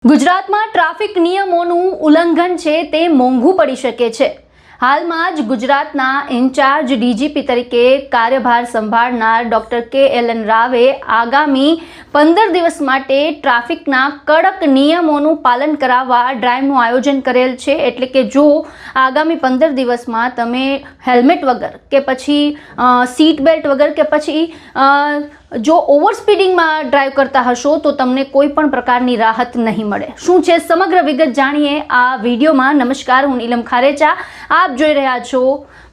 ગુજરાતમાં ટ્રાફિક નિયમોનું ઉલ્લંઘન છે તે મોંઘું પડી શકે છે। હાલમાં જ ગુજરાતના ઇન્ચાર્જ ડીજીપી તરીકે કાર્યભાર સંભાળનાર ડોક્ટર KLN રાવે આગામી 15 દિવસ માટે ટ્રાફિકના કડક નિયમોનું પાલન કરાવવા ડ્રાઈવનું આયોજન કરેલ છે। એટલે કે જો આગામી 15 દિવસમાં તમે હેલ્મેટ વગર કે પછી સીટ બેલ્ટ વગર કે પછી જો ઓવર સ્પીડિંગમાં ડ્રાઈવ કરતા હશો તો તમને કોઈ પણ પ્રકારની રાહત નહીં મળે। શું છે સમગ્ર વિગત જાણીએ આ વિડીયોમાં। નમસ્કાર, હું નીલમ ખારેચા, આપ જોઈ રહ્યા છો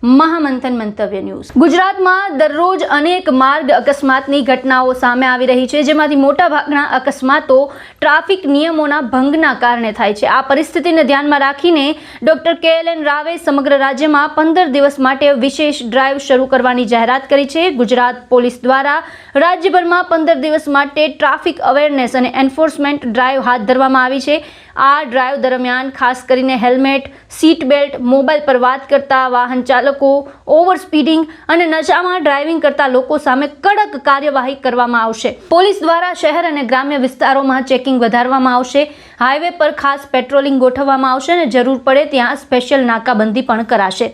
મહામંથન મંતવ્ય ન્યૂઝ। ગુજરાતમાં દરરોજ અનેક માર્ગ અકસ્માતની ઘટનાઓ સામે આવી રહી છે, જેમાંથી મોટાભાગના અકસ્માતો ટ્રાફિક નિયમોના ભંગના કારણે થાય છે। આ પરિસ્થિતિને ધ્યાનમાં રાખીને ડોક્ટર KLN રાવે સમગ્ર રાજ્યમાં 15 દિવસ માટે વિશેષ ડ્રાઈવ શરૂ કરવાની જાહેરાત કરી છે। ગુજરાત પોલીસ દ્વારા રાજ્યભરમાં 15 દિવસ માટે ટ્રાફિક અવેરનેસ અને એન્ફોર્સમેન્ટ ડ્રાઈવ હાથ ધરવામાં આવી છે। આ ડ્રાઈવ દરમિયાન ખાસ કરીને હેલ્મેટ, સીટ બેલ્ટ, મોબાઈલ પર વાત કરતા વાહન ચાલકો, ઓવર સ્પીડિંગ અને નશામાં ડ્રાઇવિંગ કરતા લોકો સામે કડક કાર્યવાહી કરવામાં આવશે। પોલીસ દ્વારા શહેર અને ગ્રામ્ય વિસ્તારોમાં ચેકિંગ વધારવામાં આવશે। હાઈવે પર ખાસ પેટ્રોલિંગ ગોઠવવામાં આવશે અને જરૂર પડે ત્યાં સ્પેશિયલ નાકાબંધી પણ કરાશે।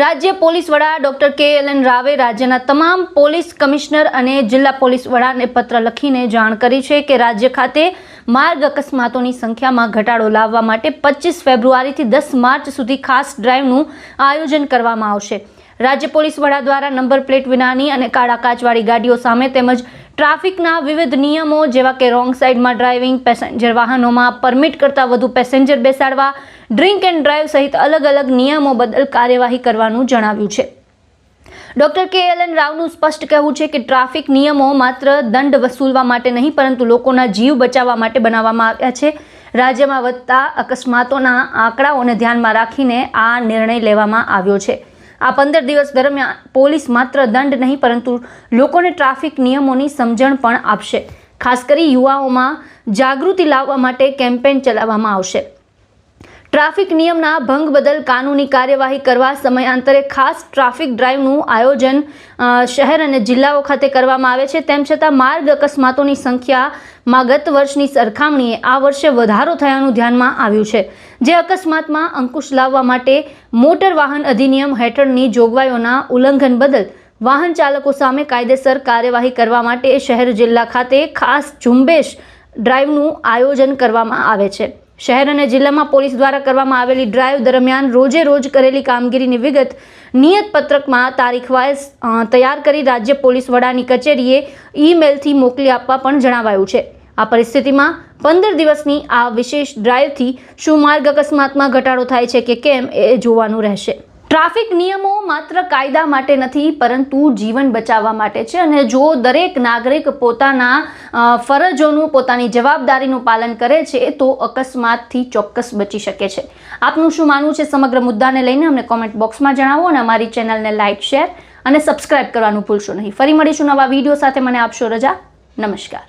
રાજ્ય પોલીસ વડા ડોક્ટર KLN રાવે રાજ્યના તમામ પોલીસ કમિશનર અને જિલ્લા પોલીસ વડાને પત્ર લખીને જાણ કરી છે કે રાજ્ય ખાતે માર્ગ અકસ્માતોની સંખ્યામાં ઘટાડો લાવવા માટે 25 ફેબ્રુઆરીથી 10 માર્ચ સુધી ખાસ ડ્રાઈવનું આયોજન કરવામાં આવશે। રાજ્ય પોલીસ વડા દ્વારા નંબર પ્લેટ વિનાની અને કાળા કાચવાળી ગાડીઓ સામે તેમજ ટ્રાફિકના વિવિધ નિયમો જેવા કે રોંગ સાઈડમાં ડ્રાઇવિંગ, પેસેન્જર વાહનોમાં પરમિટ કરતાં વધુ પેસેન્જર બેસાડવા, ડ્રિંક એન્ડ ડ્રાઈવ સહિત અલગ અલગ નિયમો બદલ કાર્યવાહી કરવાનું જણાવ્યું છે। ડોક્ટર KLN રાવનું સ્પષ્ટ કહેવું છે કે ટ્રાફિક નિયમો માત્ર દંડ વસૂલવા માટે નહીં પરંતુ લોકોના જીવ બચાવવા માટે બનાવવામાં આવ્યા છે। રાજ્યમાં વધતા અકસ્માતોના આંકડાઓને ધ્યાનમાં રાખીને આ નિર્ણય લેવામાં આવ્યો છે। આ 15 દિવસ દરમિયાન પોલીસ માત્ર દંડ નહીં પરંતુ લોકોને ટ્રાફિક નિયમોની સમજણ પણ આપશે। ખાસ કરી યુવાઓમાં જાગૃતિ લાવવા માટે કેમ્પેઇન ચલાવવામાં આવશે। ટ્રાફિક નિયમના ભંગ બદલ કાનૂની કાર્યવાહી કરવા સમયાંતરે ખાસ ટ્રાફિક ડ્રાઈવનું આયોજન શહેર અને જિલ્લાઓ ખાતે કરવામાં આવે છે। તેમ છતાં માર્ગ અકસ્માતોની સંખ્યામાં ગત વર્ષની સરખામણીએ આ વર્ષે વધારો થયાનું ધ્યાનમાં આવ્યું છે, જે અકસ્માતમાં અંકુશ લાવવા માટે મોટર વાહન અધિનિયમ હેઠળની જોગવાઈઓના ઉલ્લંઘન બદલ વાહન ચાલકો સામે કાયદેસર કાર્યવાહી કરવા માટે શહેર જિલ્લા ખાતે ખાસ ઝુંબેશ ડ્રાઈવનું આયોજન કરવામાં આવે છે। શહેર અને જિલ્લામાં પોલીસ દ્વારા કરવામાં આવેલી ડ્રાઈવ દરમિયાન રોજે રોજ કરેલી કામગીરીની વિગત નિયત પત્રકમાં તારીખવાઇઝ તૈયાર કરી રાજ્ય પોલીસ વડાની કચેરીએ ઈમેલથી મોકલી આપવા પણ જણાવાયું છે। આ પરિસ્થિતિમાં 15 દિવસની આ વિશેષ ડ્રાઈવથી શું માર્ગ અકસ્માતમાં ઘટાડો થાય છે કે કેમ એ જોવાનું રહેશે। ટ્રાફિક નિયમો માત્ર કાયદા માટે નથી પરંતુ જીવન બચાવવા માટે છે અને જો દરેક નાગરિક પોતાના ફરજોનું, પોતાની જવાબદારીનું પાલન કરે છે તો અકસ્માતથી ચોક્કસ બચી શકે છે। આપનું શું માનવું છે સમગ્ર મુદ્દાને લઈને અમને કોમેન્ટ બોક્સમાં જણાવો અને અમારી ચેનલને લાઇક, શેર અને સબસ્ક્રાઇબ કરવાનું ભૂલશો નહીં। ફરી મળીશું નવા વિડીયો સાથે। મને આપશો રજા। નમસ્કાર।